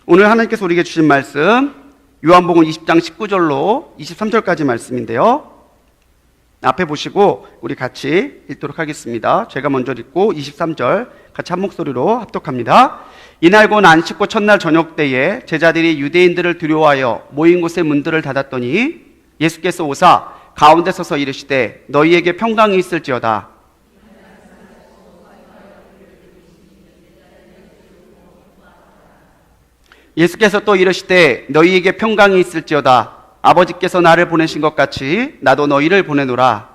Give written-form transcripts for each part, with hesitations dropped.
오늘 하나님께서 우리에게 주신 말씀 요한복음 20장 19절로 23절까지 말씀인데요. 앞에 보시고 우리 같이 읽도록 하겠습니다. 제가 먼저 읽고 23절 같이 한 목소리로 합독합니다. 이날 곧 안식고 첫날 저녁 때에 제자들이 유대인들을 두려워하여 모인 곳의 문들을 닫았더니 예수께서 오사 가운데 서서 이르시되 너희에게 평강이 있을지어다. 예수께서 또 이르시되 너희에게 평강이 있을지어다. 아버지께서 나를 보내신 것 같이 나도 너희를 보내노라.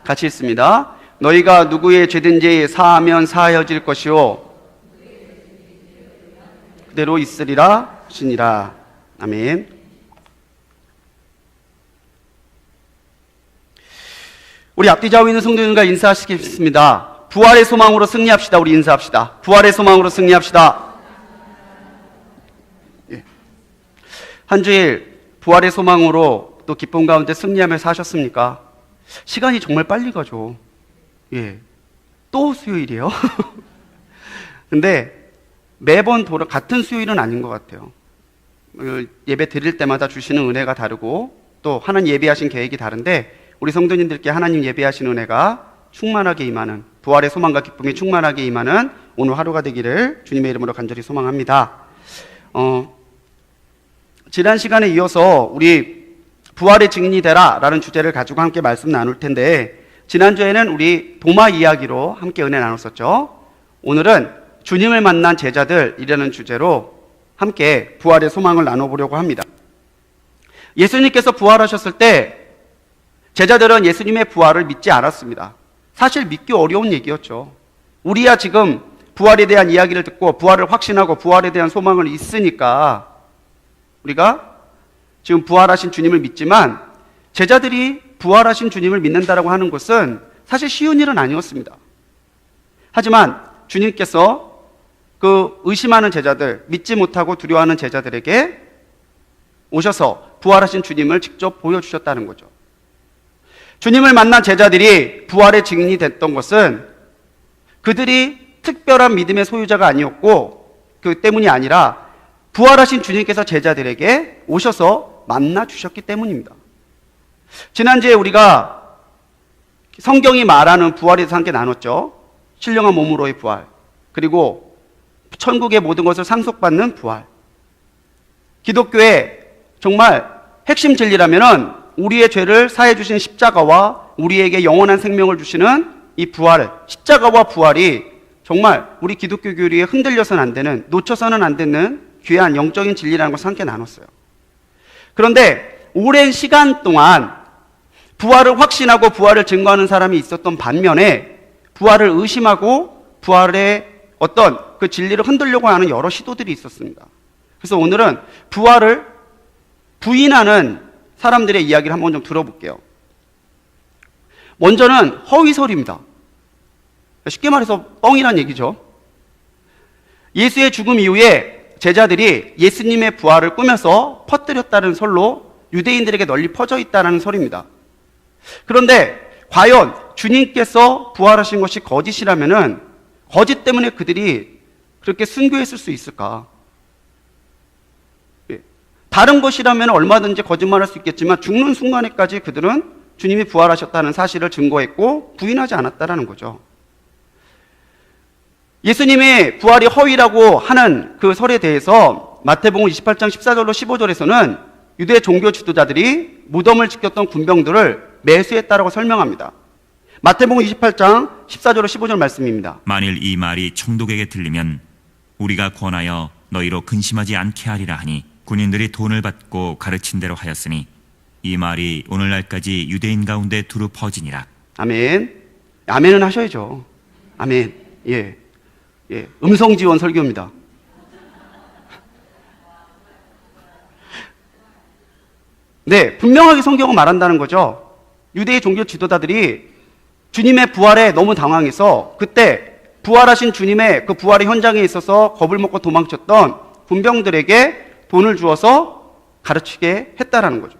같이 읽습니다. 너희가 누구의 죄든지 사하면 사하여질 것이요 그대로 있으리라 하시니라. 아멘. 우리 앞뒤 좌우에 있는 성도님과 인사하시겠습니다. 부활의 소망으로 승리합시다. 우리 인사합시다. 부활의 소망으로 승리합시다. 예. 한 주일 부활의 소망으로 또 기쁨 가운데 승리하며 사셨습니까? 시간이 정말 빨리 가죠. 예. 또 수요일이에요. 근데 매번 같은 수요일은 아닌 것 같아요. 예배 드릴 때마다 주시는 은혜가 다르고 또 하나님 예배하신 계획이 다른데 우리 성도님들께 하나님 예배하신 은혜가 충만하게 임하는, 부활의 소망과 기쁨이 충만하게 임하는 오늘 하루가 되기를 주님의 이름으로 간절히 소망합니다. 지난 시간에 이어서 우리 부활의 증인이 되라 라는 주제를 가지고 함께 말씀 나눌 텐데, 지난주에는 우리 도마 이야기로 함께 은혜 나눴었죠. 오늘은 주님을 만난 제자들이라는 주제로 함께 부활의 소망을 나눠보려고 합니다. 예수님께서 부활하셨을 때 제자들은 예수님의 부활을 믿지 않았습니다. 사실 믿기 어려운 얘기였죠. 우리야 지금 부활에 대한 이야기를 듣고 부활을 확신하고 부활에 대한 소망을 있으니까 우리가 지금 부활하신 주님을 믿지만, 제자들이 부활하신 주님을 믿는다라고 하는 것은 사실 쉬운 일은 아니었습니다. 하지만 주님께서 그 의심하는 제자들, 믿지 못하고 두려워하는 제자들에게 오셔서 부활하신 주님을 직접 보여주셨다는 거죠. 주님을 만난 제자들이 부활의 증인이 됐던 것은 그들이 특별한 믿음의 소유자가 아니었고 그 때문이 아니라 부활하신 주님께서 제자들에게 오셔서 만나 주셨기 때문입니다. 지난주에 우리가 성경이 말하는 부활에 대해서 함께 나눴죠. 신령한 몸으로의 부활, 그리고 천국의 모든 것을 상속받는 부활. 기독교의 정말 핵심 진리라면은 우리의 죄를 사해 주신 십자가와 우리에게 영원한 생명을 주시는 이 부활, 십자가와 부활이 정말 우리 기독교 교리에 흔들려서는 안 되는, 놓쳐서는 안 되는 귀한 영적인 진리라는 것을 함께 나눴어요. 그런데 오랜 시간 동안 부활을 확신하고 부활을 증거하는 사람이 있었던 반면에 부활을 의심하고 부활의 어떤 그 진리를 흔들려고 하는 여러 시도들이 있었습니다. 그래서 오늘은 부활을 부인하는 사람들의 이야기를 한번 좀 들어볼게요. 먼저는 허위설입니다. 쉽게 말해서 뻥이란 얘기죠. 예수의 죽음 이후에 제자들이 예수님의 부활을 꾸며서 퍼뜨렸다는 설로 유대인들에게 널리 퍼져 있다는 설입니다. 그런데 과연 주님께서 부활하신 것이 거짓이라면은 거짓 때문에 그들이 그렇게 순교했을 수 있을까? 다른 것이라면 얼마든지 거짓말할 수 있겠지만 죽는 순간에까지 그들은 주님이 부활하셨다는 사실을 증거했고 부인하지 않았다는 거죠. 예수님의 부활이 허위라고 하는 그 설에 대해서 마태복음 28장 14절로 15절에서는 유대 종교 지도자들이 무덤을 지켰던 군병들을 매수했다라고 설명합니다. 마태복음 28장 14절로 15절 말씀입니다. 만일 이 말이 총독에게 들리면 우리가 권하여 너희로 근심하지 않게 하리라 하니 군인들이 돈을 받고 가르친 대로 하였으니 이 말이 오늘날까지 유대인 가운데 두루 퍼지니라. 아멘. 아멘은 하셔야죠. 아멘. 예. 음성 지원 설교입니다. 네, 분명하게 성경은 말한다는 거죠. 유대의 종교 지도자들이 주님의 부활에 너무 당황해서 그때 부활하신 주님의 그 부활의 현장에 있어서 겁을 먹고 도망쳤던 군병들에게 돈을 주어서 가르치게 했다라는 거죠.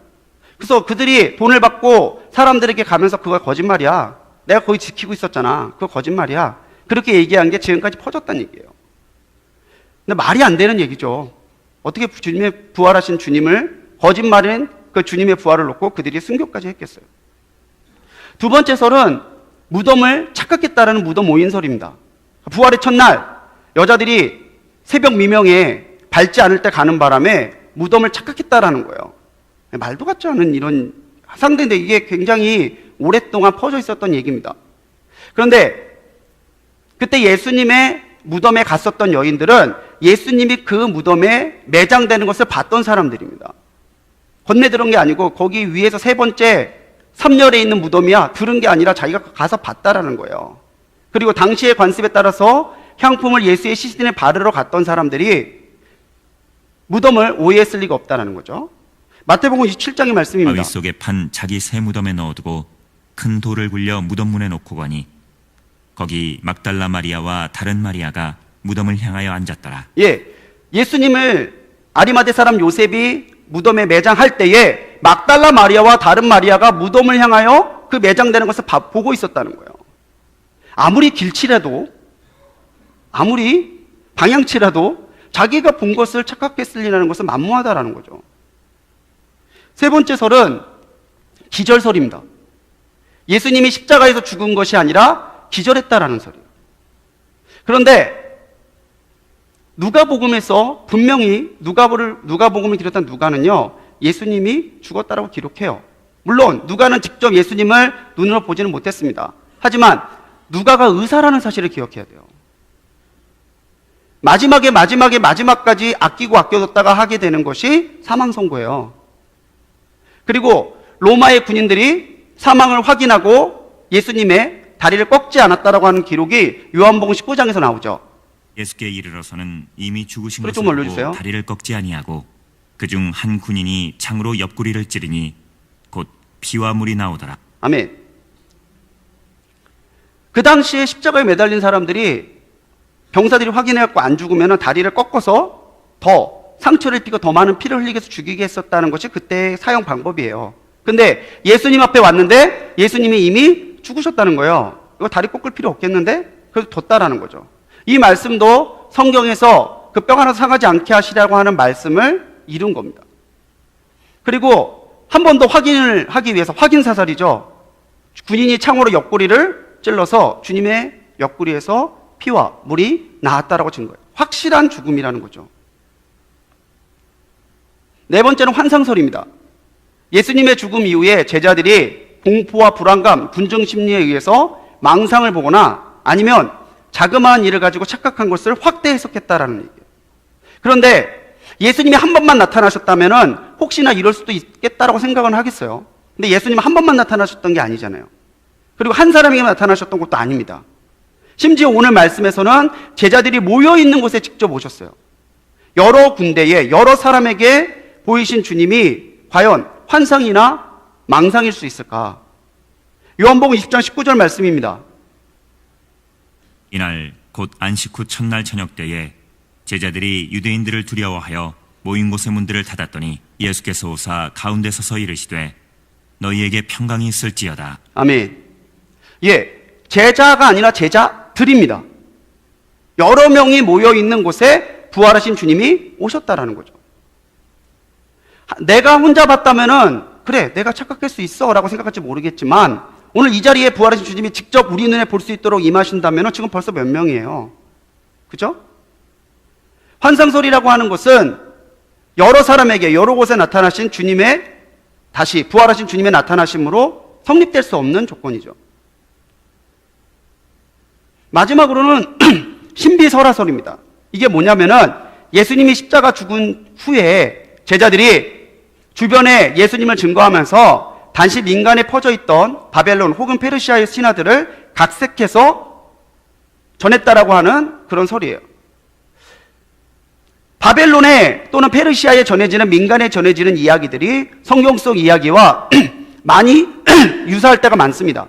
그래서 그들이 돈을 받고 사람들에게 가면서 그거 거짓말이야. 내가 거기 지키고 있었잖아. 그거 거짓말이야. 그렇게 얘기한 게 지금까지 퍼졌다는 얘기예요. 근데 말이 안 되는 얘기죠. 어떻게 주님의 부활하신 주님을, 거짓말인 그 주님의 부활을 놓고 그들이 순교까지 했겠어요. 두 번째 설은 무덤을 착각했다라는 무덤 오인설입니다. 부활의 첫날 여자들이 새벽 미명에 밝지 않을 때 가는 바람에 무덤을 착각했다라는 거예요. 말도 같지 않은 이런 상대인데 이게 굉장히 오랫동안 퍼져 있었던 얘기입니다. 그런데 그때 예수님의 무덤에 갔었던 여인들은 예수님이 그 무덤에 매장되는 것을 봤던 사람들입니다. 건네 들은 게 아니고 거기 위에서 세 번째 3열에 있는 무덤이야 들은 게 아니라 자기가 가서 봤다라는 거예요. 그리고 당시의 관습에 따라서 향품을 예수의 시신에 바르러 갔던 사람들이 무덤을 오해했을 리가 없다는 거죠. 마태복음 27장의 말씀입니다. 바위 속에 판 자기 새 무덤에 넣어두고 큰 돌을 굴려 무덤 문에 놓고 가니 거기 막달라 마리아와 다른 마리아가 무덤을 향하여 앉았더라. 예수님을 아리마대 사람 요셉이 무덤에 매장할 때에 막달라 마리아와 다른 마리아가 무덤을 향하여 그 매장되는 것을 보고 있었다는 거예요. 아무리 길치라도, 아무리 방향치라도 자기가 본 것을 착각했을 리라는 것은 만무하다라는 거죠. 세 번째 설은 기절설입니다. 예수님이 십자가에서 죽은 것이 아니라 기절했다라는 설이에요. 그런데 누가복음에서 분명히 누가복음을 기록한 누가는요, 예수님이 죽었다라고 기록해요. 물론 누가는 직접 예수님을 눈으로 보지는 못했습니다. 하지만 누가가 의사라는 사실을 기억해야 돼요. 마지막까지 아끼고 아껴뒀다가 하게 되는 것이 사망 선고예요. 그리고 로마의 군인들이 사망을 확인하고 예수님의 다리를 꺾지 않았다라고 하는 기록이 요한복음 19장에서 나오죠. 예수께 이르러서는 이미 죽으신 그래, 것을 좀 올려주세요. 보고 다리를 꺾지 아니하고 그중 한 군인이 창으로 옆구리를 찌르니 곧 피와 물이 나오더라. 아멘. 그 당시에 십자가에 매달린 사람들이 병사들이 확인해갖고 안 죽으면 다리를 꺾어서 더 상처를 입히고 더 많은 피를 흘리게 해서 죽이게 했었다는 것이 그때의 사용 방법이에요. 근데 예수님 앞에 왔는데 예수님이 이미 죽으셨다는 거예요. 이거 다리 꺾을 필요 없겠는데? 그래서 뒀다라는 거죠. 이 말씀도 성경에서 그 뼈 하나 상하지 않게 하시라고 하는 말씀을 이룬 겁니다. 그리고 한 번 더 확인을 하기 위해서 확인사살이죠. 군인이 창으로 옆구리를 찔러서 주님의 옆구리에서 피와 물이 나왔다라고 친 거예요. 확실한 죽음이라는 거죠. 네 번째는 환상설입니다. 예수님의 죽음 이후에 제자들이 공포와 불안감, 군중 심리에 의해서 망상을 보거나 아니면 자그마한 일을 가지고 착각한 것을 확대 해석했다라는 얘기예요. 그런데 예수님이 한 번만 나타나셨다면 혹시나 이럴 수도 있겠다라고 생각은 하겠어요. 근데 예수님은 한 번만 나타나셨던 게 아니잖아요. 그리고 한 사람에게 나타나셨던 것도 아닙니다. 심지어 오늘 말씀에서는 제자들이 모여있는 곳에 직접 오셨어요. 여러 군데에 여러 사람에게 보이신 주님이 과연 환상이나 망상일 수 있을까? 요한복음 20장 19절 말씀입니다. 이날 곧 안식 후 첫날 저녁 때에 제자들이 유대인들을 두려워하여 모인 곳의 문들을 닫았더니 예수께서 오사 가운데 서서 이르시되 너희에게 평강이 있을지어다. 아멘. 제자가 아니라 제자들입니다. 여러 명이 모여 있는 곳에 부활하신 주님이 오셨다라는 거죠. 내가 혼자 봤다면은 그래, 내가 착각할 수 있어라고 생각할지 모르겠지만 오늘 이 자리에 부활하신 주님이 직접 우리 눈에 볼 수 있도록 임하신다면은 지금 벌써 몇 명이에요. 그죠? 환상설이라고 하는 것은 여러 사람에게 여러 곳에 나타나신 주님의 다시 부활하신 주님의 나타나심으로 성립될 수 없는 조건이죠. 마지막으로는 신비설화설입니다. 이게 뭐냐면은 예수님이 십자가 죽은 후에 제자들이 주변에 예수님을 증거하면서 단시 민간에 퍼져 있던 바벨론 혹은 페르시아의 신하들을 각색해서 전했다라고 하는 그런 설이에요. 바벨론에 또는 페르시아에 전해지는 민간에 전해지는 이야기들이 성경 속 이야기와 많이 유사할 때가 많습니다.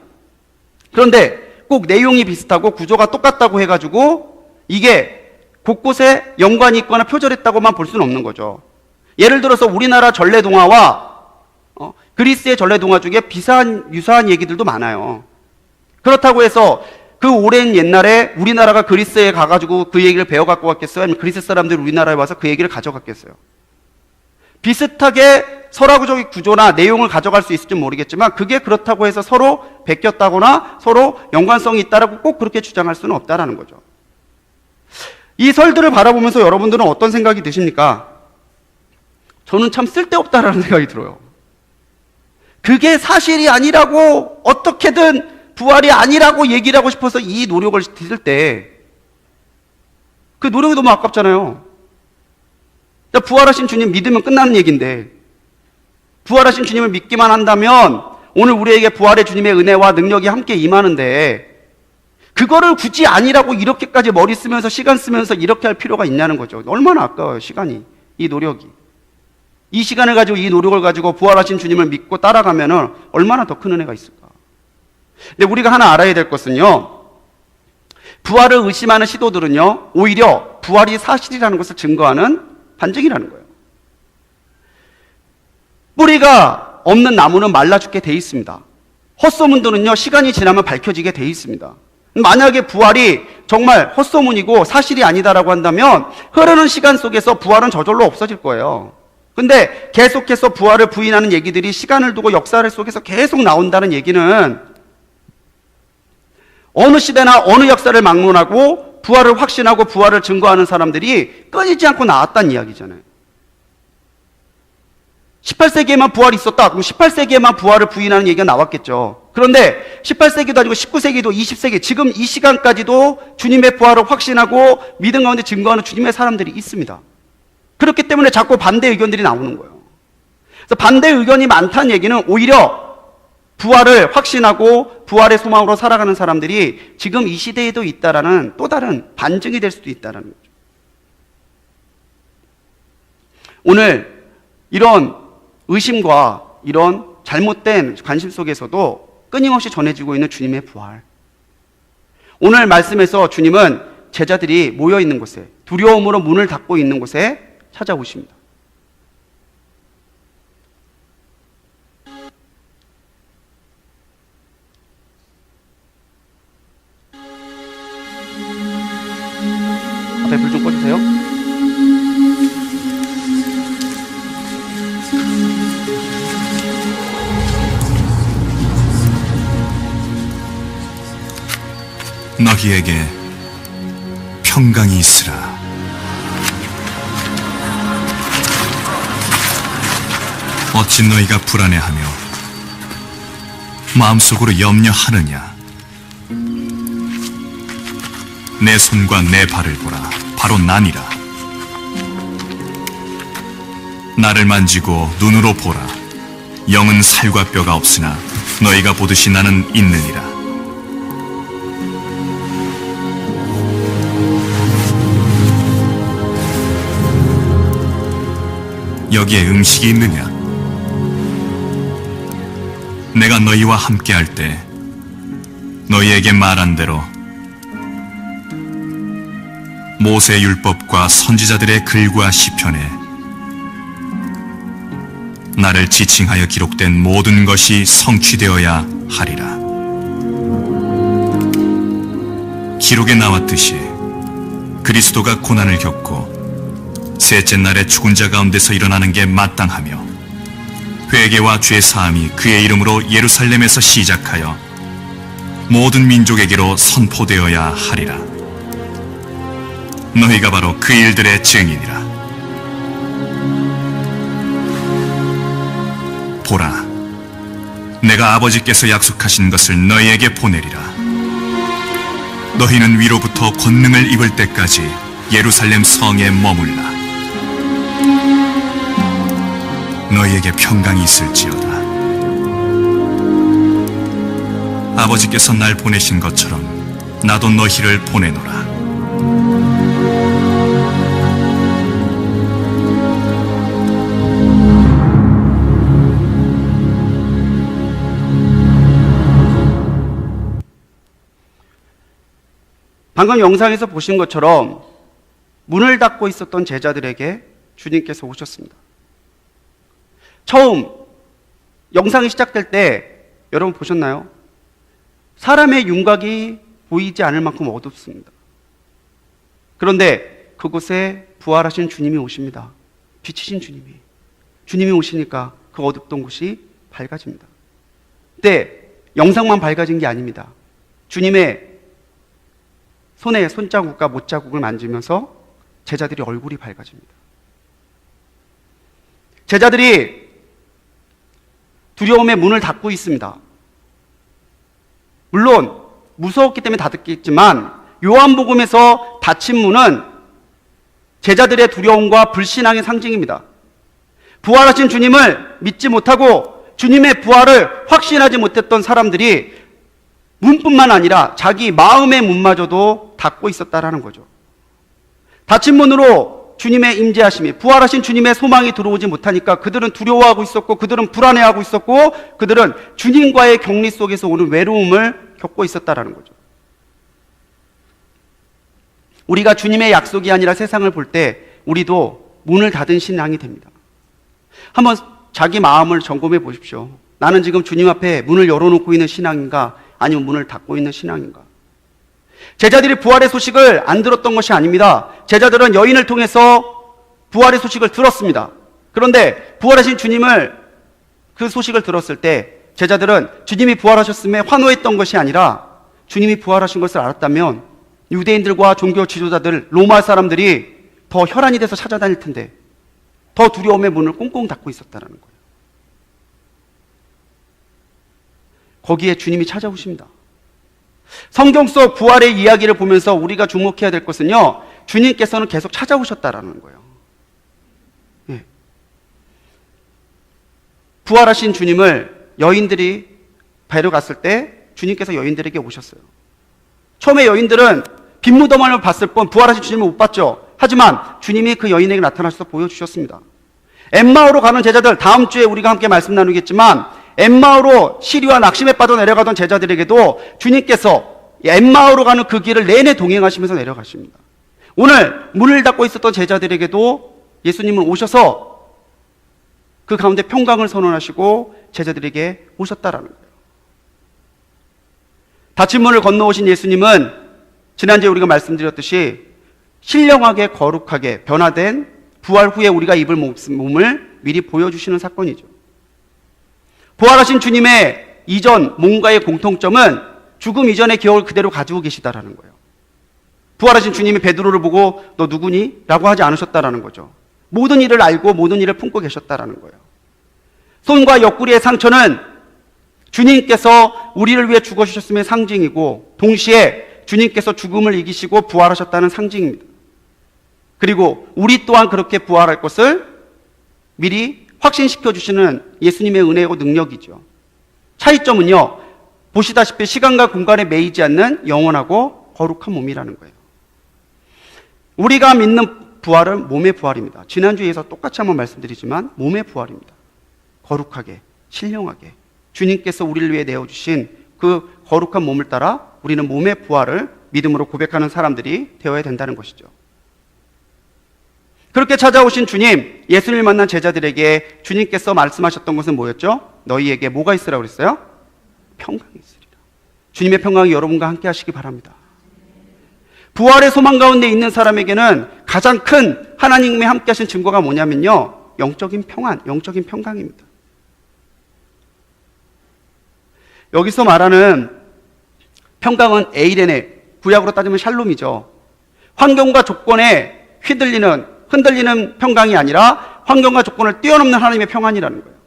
그런데 꼭 내용이 비슷하고 구조가 똑같다고 해가지고 이게 곳곳에 연관이 있거나 표절했다고만 볼 수는 없는 거죠. 예를 들어서 우리나라 전래동화와 그리스의 전래동화 중에 유사한 얘기들도 많아요. 그렇다고 해서 그 오랜 옛날에 우리나라가 그리스에 가가지고 그 얘기를 배워갖고 갔겠어요? 아니면 그리스 사람들이 우리나라에 와서 그 얘기를 가져갔겠어요? 비슷하게 설화구조의 구조나 내용을 가져갈 수 있을지 모르겠지만 그게 그렇다고 해서 서로 베꼈다거나 서로 연관성이 있다라고 꼭 그렇게 주장할 수는 없다라는 거죠. 이 설들을 바라보면서 여러분들은 어떤 생각이 드십니까? 저는 참 쓸데없다라는 생각이 들어요. 그게 사실이 아니라고 어떻게든 부활이 아니라고 얘기를 하고 싶어서 이 노력을 했을 때 그 노력이 너무 아깝잖아요. 부활하신 주님 믿으면 끝나는 얘기인데 부활하신 주님을 믿기만 한다면 오늘 우리에게 부활의 주님의 은혜와 능력이 함께 임하는데 그거를 굳이 아니라고 이렇게까지 머리 쓰면서 시간 쓰면서 이렇게 할 필요가 있냐는 거죠. 얼마나 아까워요, 시간이. 이 노력이. 이 시간을 가지고 이 노력을 가지고 부활하신 주님을 믿고 따라가면 얼마나 더 큰 은혜가 있을까. 근데 우리가 하나 알아야 될 것은요, 부활을 의심하는 시도들은요 오히려 부활이 사실이라는 것을 증거하는 반증이라는 거예요. 뿌리가 없는 나무는 말라 죽게 돼 있습니다. 헛소문들은요 시간이 지나면 밝혀지게 돼 있습니다. 만약에 부활이 정말 헛소문이고 사실이 아니다라고 한다면 흐르는 시간 속에서 부활은 저절로 없어질 거예요. 근데 계속해서 부활을 부인하는 얘기들이 시간을 두고 역사를 속에서 계속 나온다는 얘기는 어느 시대나 어느 역사를 막론하고 부활을 확신하고 부활을 증거하는 사람들이 끊이지 않고 나왔다는 이야기잖아요. 18세기에만 부활이 있었다. 그럼 18세기에만 부활을 부인하는 얘기가 나왔겠죠. 그런데 18세기도 아니고 19세기도 20세기 지금 이 시간까지도 주님의 부활을 확신하고 믿음 가운데 증거하는 주님의 사람들이 있습니다. 그렇기 때문에 자꾸 반대 의견들이 나오는 거예요. 그래서 반대 의견이 많다는 얘기는 오히려 부활을 확신하고 부활의 소망으로 살아가는 사람들이 지금 이 시대에도 있다라는 또 다른 반증이 될 수도 있다는 거죠. 오늘 이런 의심과 이런 잘못된 관심 속에서도 끊임없이 전해지고 있는 주님의 부활. 오늘 말씀에서 주님은 제자들이 모여 있는 곳에 두려움으로 문을 닫고 있는 곳에 찾아오십니다. 앞에 불 좀 꺼주세요. 너희에게 평강이 있으라. 어찌 너희가 불안해하며 마음속으로 염려하느냐. 내 손과 내 발을 보라. 바로 나니라. 나를 만지고 눈으로 보라. 영은 살과 뼈가 없으나 너희가 보듯이 나는 있느니라. 여기에 음식이 있느냐? 내가 너희와 함께 할 때 너희에게 말한 대로 모세의 율법과 선지자들의 글과 시편에 나를 지칭하여 기록된 모든 것이 성취되어야 하리라. 기록에 나왔듯이 그리스도가 고난을 겪고 셋째 날에 죽은 자 가운데서 일어나는 게 마땅하며 회개와 죄 사함이 그의 이름으로 예루살렘에서 시작하여 모든 민족에게로 선포되어야 하리라. 너희가 바로 그 일들의 증인이라. 보라, 내가 아버지께서 약속하신 것을 너희에게 보내리라. 너희는 위로부터 권능을 입을 때까지 예루살렘 성에 머물라. 너희에게 평강이 있을지어다. 아버지께서 날 보내신 것처럼 나도 너희를 보내노라. 방금 영상에서 보신 것처럼 문을 닫고 있었던 제자들에게 주님께서 오셨습니다. 처음 영상이 시작될 때 여러분 보셨나요? 사람의 윤곽이 보이지 않을 만큼 어둡습니다. 그런데 그곳에 부활하신 주님이 오십니다. 빛이신 주님이. 주님이 오시니까 그 어둡던 곳이 밝아집니다. 그때 영상만 밝아진 게 아닙니다. 주님의 손에 손자국과 못자국을 만지면서 제자들이 얼굴이 밝아집니다. 제자들이 두려움의 문을 닫고 있습니다. 물론 무서웠기 때문에 닫았겠지만 요한복음에서 닫힌 문은 제자들의 두려움과 불신앙의 상징입니다. 부활하신 주님을 믿지 못하고 주님의 부활을 확신하지 못했던 사람들이 문뿐만 아니라 자기 마음의 문마저도 닫고 있었다라는 거죠. 닫힌 문으로 주님의 임재하심이, 부활하신 주님의 소망이 들어오지 못하니까 그들은 두려워하고 있었고, 그들은 불안해하고 있었고, 그들은 주님과의 격리 속에서 오는 외로움을 겪고 있었다라는 거죠. 우리가 주님의 약속이 아니라 세상을 볼 때 우리도 문을 닫은 신앙이 됩니다. 한번 자기 마음을 점검해 보십시오. 나는 지금 주님 앞에 문을 열어놓고 있는 신앙인가, 아니면 문을 닫고 있는 신앙인가? 제자들이 부활의 소식을 안 들었던 것이 아닙니다. 제자들은 여인을 통해서 부활의 소식을 들었습니다. 그런데 부활하신 주님을, 그 소식을 들었을 때 제자들은 주님이 부활하셨음에 환호했던 것이 아니라, 주님이 부활하신 것을 알았다면 유대인들과 종교 지도자들, 로마 사람들이 더 혈안이 돼서 찾아다닐 텐데 더 두려움의 문을 꽁꽁 닫고 있었다는 거예요. 거기에 주님이 찾아오십니다. 성경 속 부활의 이야기를 보면서 우리가 주목해야 될 것은요, 주님께서는 계속 찾아오셨다라는 거예요. 예. 부활하신 주님을 여인들이 뵈러 갔을 때 주님께서 여인들에게 오셨어요. 처음에 여인들은 빈무덤을 봤을 뿐 부활하신 주님을 못 봤죠. 하지만 주님이 그 여인에게 나타나셔서 보여주셨습니다. 엠마오로 가는 제자들, 다음 주에 우리가 함께 말씀 나누겠지만, 엠마오로 시리와 낙심에 빠져 내려가던 제자들에게도 주님께서 엠마오로 가는 그 길을 내내 동행하시면서 내려가십니다. 오늘 문을 닫고 있었던 제자들에게도 예수님은 오셔서 그 가운데 평강을 선언하시고 제자들에게 오셨다라는 거예요. 닫힌 문을 건너오신 예수님은 지난주에 우리가 말씀드렸듯이 신령하게 거룩하게 변화된 부활 후에 우리가 입을 몸을 미리 보여주시는 사건이죠. 부활하신 주님의 이전 몸과의 공통점은 죽음 이전의 기억을 그대로 가지고 계시다라는 거예요. 부활하신 주님이 베드로를 보고 너 누구니? 라고 하지 않으셨다라는 거죠. 모든 일을 알고 모든 일을 품고 계셨다라는 거예요. 손과 옆구리의 상처는 주님께서 우리를 위해 죽어주셨음의 상징이고, 동시에 주님께서 죽음을 이기시고 부활하셨다는 상징입니다. 그리고 우리 또한 그렇게 부활할 것을 미리 확신시켜 주시는 예수님의 은혜고 능력이죠. 차이점은요, 보시다시피 시간과 공간에 매이지 않는 영원하고 거룩한 몸이라는 거예요. 우리가 믿는 부활은 몸의 부활입니다. 지난주에서 똑같이 한번 말씀드리지만 몸의 부활입니다. 거룩하게, 신령하게 주님께서 우리를 위해 내어주신 그 거룩한 몸을 따라 우리는 몸의 부활을 믿음으로 고백하는 사람들이 되어야 된다는 것이죠. 그렇게 찾아오신 주님, 예수님을 만난 제자들에게 주님께서 말씀하셨던 것은 뭐였죠? 너희에게 뭐가 있으라고 그랬어요? 평강이 있으리라. 주님의 평강이 여러분과 함께 하시기 바랍니다. 부활의 소망 가운데 있는 사람에게는 가장 큰 하나님의 함께 하신 증거가 뭐냐면요, 영적인 평안, 영적인 평강입니다. 여기서 말하는 평강은 에이레네, 구약으로 따지면 샬롬이죠. 환경과 조건에 흔들리는 평강이 아니라 환경과 조건을 뛰어넘는 하나님의 평안이라는 거예요.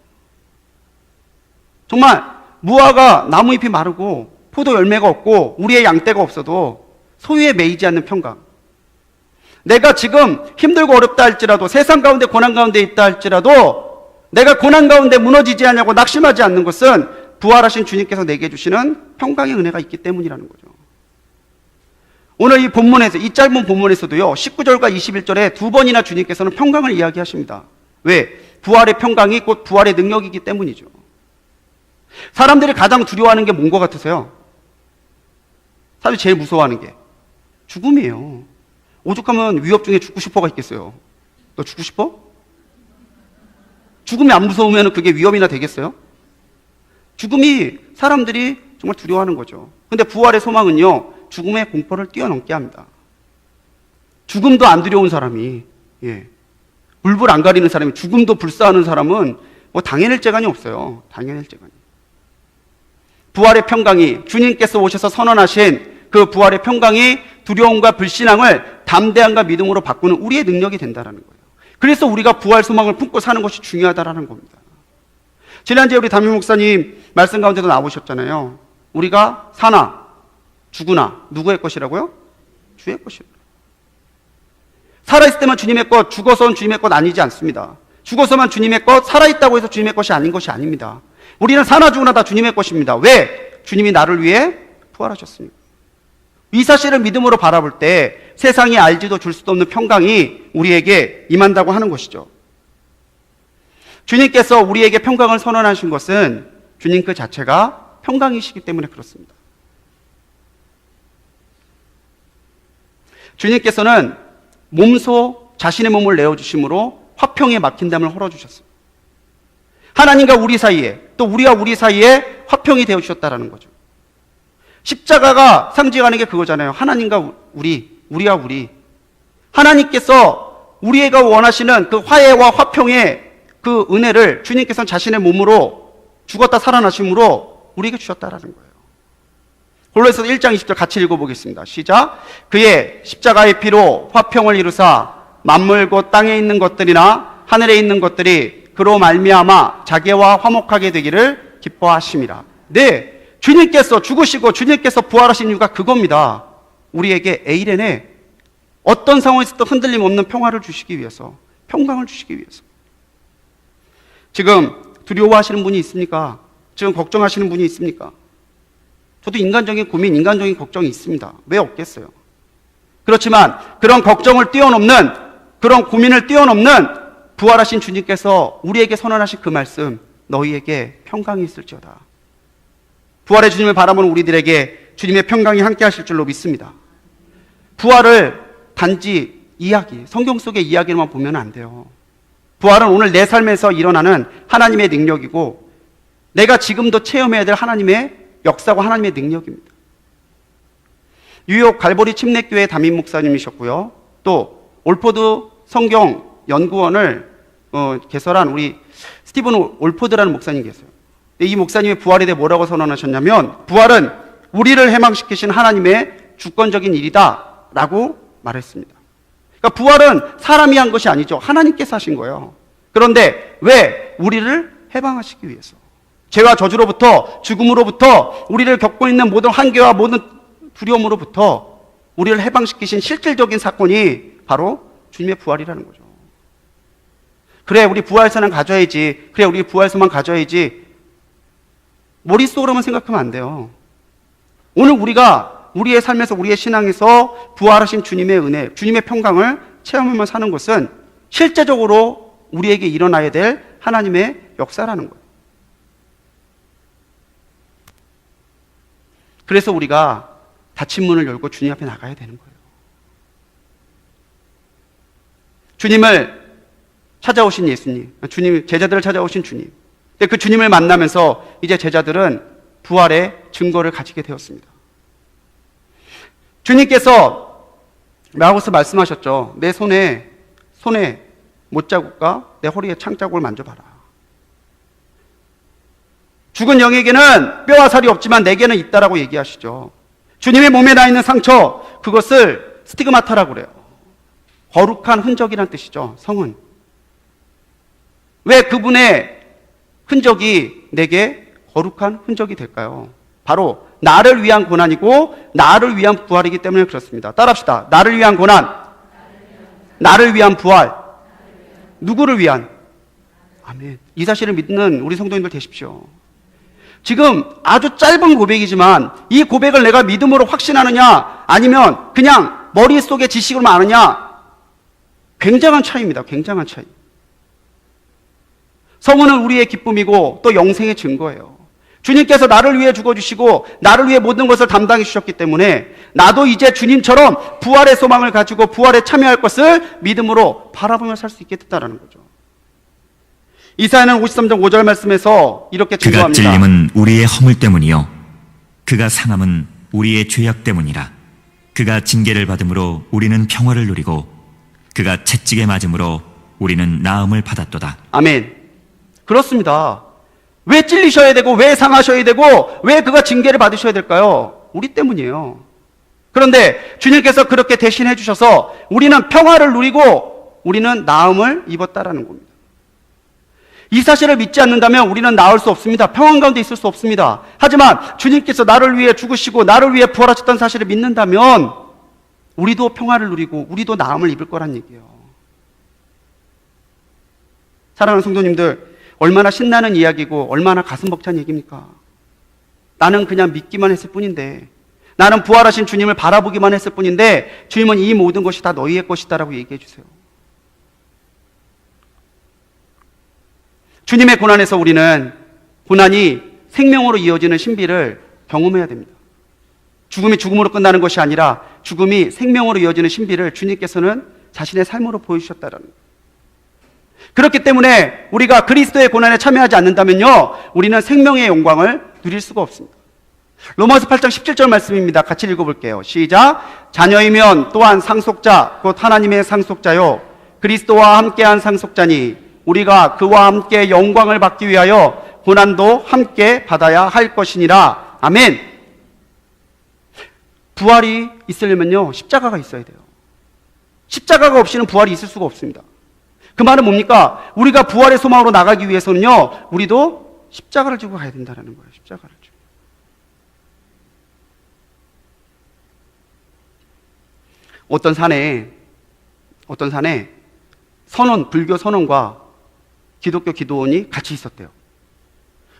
정말 무화과 나무잎이 마르고 포도 열매가 없고 우리의 양떼가 없어도 소유에 매이지 않는 평강. 내가 지금 힘들고 어렵다 할지라도, 세상 가운데 고난 가운데 있다 할지라도 내가 고난 가운데 무너지지 않냐고 낙심하지 않는 것은 부활하신 주님께서 내게 주시는 평강의 은혜가 있기 때문이라는 거죠. 오늘 이 본문에서, 이 짧은 본문에서도요, 19절과 21절에 두 번이나 주님께서는 평강을 이야기하십니다. 왜? 부활의 평강이 곧 부활의 능력이기 때문이죠. 사람들이 가장 두려워하는 게 뭔 것 같으세요? 사람들이 제일 무서워하는 게 죽음이에요. 오죽하면 위협 중에 죽고 싶어가 있겠어요. 너 죽고 싶어? 죽음이 안 무서우면 그게 위협이나 되겠어요? 죽음이 사람들이 정말 두려워하는 거죠. 근데 부활의 소망은요, 죽음의 공포를 뛰어넘게 합니다. 죽음도 안 두려운 사람이, 물불 안 가리는 사람이, 죽음도 불사하는 사람은 뭐 당해낼 재간이 없어요. 당해낼 재간이. 부활의 평강이, 주님께서 오셔서 선언하신 그 부활의 평강이 두려움과 불신앙을 담대함과 믿음으로 바꾸는 우리의 능력이 된다는 거예요. 그래서 우리가 부활 소망을 품고 사는 것이 중요하다는 겁니다. 지난주에 우리 담임 목사님 말씀 가운데도 나오셨잖아요. 우리가 사나 죽으나 누구의 것이라고요? 주의 것이라고요. 살아있을 때만 주님의 것, 죽어서는 주님의 것 아니지 않습니다. 죽어서만 주님의 것, 살아있다고 해서 주님의 것이 아닌 것이 아닙니다. 우리는 사나 죽으나 다 주님의 것입니다. 왜? 주님이 나를 위해 부활하셨습니다. 이 사실을 믿음으로 바라볼 때 세상이 알지도 줄 수도 없는 평강이 우리에게 임한다고 하는 것이죠. 주님께서 우리에게 평강을 선언하신 것은 주님 그 자체가 평강이시기 때문에 그렇습니다. 주님께서는 몸소 자신의 몸을 내어주심으로 화평에 막힌 담을 헐어주셨습니다. 하나님과 우리 사이에, 또 우리와 우리 사이에 화평이 되어주셨다는 거죠. 십자가가 상징하는 게 그거잖아요. 하나님과 우리와 우리. 하나님께서 우리가 원하시는 그 화해와 화평의 그 은혜를 주님께서는 자신의 몸으로 죽었다 살아나심으로 우리에게 주셨다라는 거예요. 골로새서 1장 20절 같이 읽어보겠습니다. 시작. 그의 십자가의 피로 화평을 이루사 만물 곧 땅에 있는 것들이나 하늘에 있는 것들이 그로 말미암아 자기와 화목하게 되기를 기뻐하심이라. 네, 주님께서 죽으시고 주님께서 부활하신 이유가 그겁니다. 우리에게 에이렌에 어떤 상황에서도 흔들림 없는 평화를 주시기 위해서, 평강을 주시기 위해서. 지금 두려워하시는 분이 있습니까? 지금 걱정하시는 분이 있습니까? 저도 인간적인 고민, 인간적인 걱정이 있습니다. 왜 없겠어요? 그렇지만 그런 걱정을 뛰어넘는, 그런 고민을 뛰어넘는 부활하신 주님께서 우리에게 선언하신 그 말씀, 너희에게 평강이 있을지어다. 부활의 주님을 바라보는 우리들에게 주님의 평강이 함께 하실 줄로 믿습니다. 부활을 단지 이야기, 성경 속의 이야기로만 보면 안 돼요. 부활은 오늘 내 삶에서 일어나는 하나님의 능력이고 내가 지금도 체험해야 될 하나님의 역사와 하나님의 능력입니다. 뉴욕 갈보리 침례교회 담임 목사님이셨고요. 또 올포드 성경 연구원을 개설한 우리 스티븐 올포드라는 목사님 계세요. 이 목사님의 부활에 대해 뭐라고 선언하셨냐면 부활은 우리를 해방시키신 하나님의 주권적인 일이다 라고 말했습니다. 그러니까 부활은 사람이 한 것이 아니죠. 하나님께서 하신 거예요. 그런데 왜? 우리를 해방하시기 위해서. 죄와 저주로부터, 죽음으로부터, 우리를 겪고 있는 모든 한계와 모든 두려움으로부터 우리를 해방시키신 실질적인 사건이 바로 주님의 부활이라는 거죠. 그래, 우리 부활사는 가져야지. 그래, 우리 부활소만 가져야지. 머릿속으로만 생각하면 안 돼요. 오늘 우리가 우리의 삶에서, 우리의 신앙에서 부활하신 주님의 은혜, 주님의 평강을 체험하며 사는 것은 실제적으로 우리에게 일어나야 될 하나님의 역사라는 거예요. 그래서 우리가 닫힌 문을 열고 주님 앞에 나가야 되는 거예요. 주님을 찾아오신 예수님, 주님, 제자들을 찾아오신 주님. 근데 그 주님을 만나면서 이제 제자들은 부활의 증거를 가지게 되었습니다. 주님께서 마가복음에서 말씀하셨죠. 내 손에 못자국과 내 허리에 창자국을 만져봐라. 죽은 영에게는 뼈와 살이 없지만 내게는 있다라고 얘기하시죠. 주님의 몸에 나 있는 상처, 그것을 스티그마타라고 그래요. 거룩한 흔적이란 뜻이죠. 성은. 왜 그분의 흔적이 내게 거룩한 흔적이 될까요? 바로 나를 위한 고난이고 나를 위한 부활이기 때문에 그렇습니다. 따라합시다. 나를 위한 고난, 나를 위한 부활. 누구를 위한? 아멘. 이 사실을 믿는 우리 성도님들 되십시오. 지금 아주 짧은 고백이지만 이 고백을 내가 믿음으로 확신하느냐 아니면 그냥 머릿속에 지식으로만 아느냐, 굉장한 차이입니다. 굉장한 차이. 성은은 우리의 기쁨이고 또 영생의 증거예요. 주님께서 나를 위해 죽어주시고 나를 위해 모든 것을 담당해 주셨기 때문에 나도 이제 주님처럼 부활의 소망을 가지고 부활에 참여할 것을 믿음으로 바라보며 살 수 있게 됐다는 거죠. 이사야는 53장 5절 말씀에서 이렇게 그가 증거합니다. 찔림은 우리의 허물 때문이요 그가 상함은 우리의 죄악 때문이라. 그가 징계를 받음으로 우리는 평화를 누리고 그가 채찍에 맞음으로 우리는 나음을 받았도다. 아멘. 그렇습니다. 왜 찔리셔야 되고 왜 상하셔야 되고 왜 그가 징계를 받으셔야 될까요? 우리 때문이에요. 그런데 주님께서 그렇게 대신해 주셔서 우리는 평화를 누리고 우리는 나음을 입었다라는 겁니다. 이 사실을 믿지 않는다면 우리는 나을 수 없습니다. 평안 가운데 있을 수 없습니다. 하지만 주님께서 나를 위해 죽으시고 나를 위해 부활하셨다는 사실을 믿는다면 우리도 평화를 누리고 우리도 나음을 입을 거란 얘기예요. 사랑하는 성도님들, 얼마나 신나는 이야기고 얼마나 가슴 벅찬 얘기입니까? 나는 그냥 믿기만 했을 뿐인데, 나는 부활하신 주님을 바라보기만 했을 뿐인데 주님은 이 모든 것이 다 너희의 것이다라고 얘기해 주세요. 주님의 고난에서 우리는 고난이 생명으로 이어지는 신비를 경험해야 됩니다. 죽음이 죽음으로 끝나는 것이 아니라 죽음이 생명으로 이어지는 신비를 주님께서는 자신의 삶으로 보여주셨다는 거예요. 그렇기 때문에 우리가 그리스도의 고난에 참여하지 않는다면요, 우리는 생명의 영광을 누릴 수가 없습니다. 로마서 8장 17절 말씀입니다. 같이 읽어볼게요. 시작. 자녀이면 또한 상속자 곧 하나님의 상속자요 그리스도와 함께한 상속자니 우리가 그와 함께 영광을 받기 위하여 고난도 함께 받아야 할 것이니라. 아멘. 부활이 있으려면요, 십자가가 있어야 돼요. 십자가가 없이는 부활이 있을 수가 없습니다. 그 말은 뭡니까? 우리가 부활의 소망으로 나가기 위해서는요, 우리도 십자가를 지고 가야 된다는 거예요. 십자가를 지고. 어떤 산에 선원, 불교 선원과 기독교 기도원이 같이 있었대요.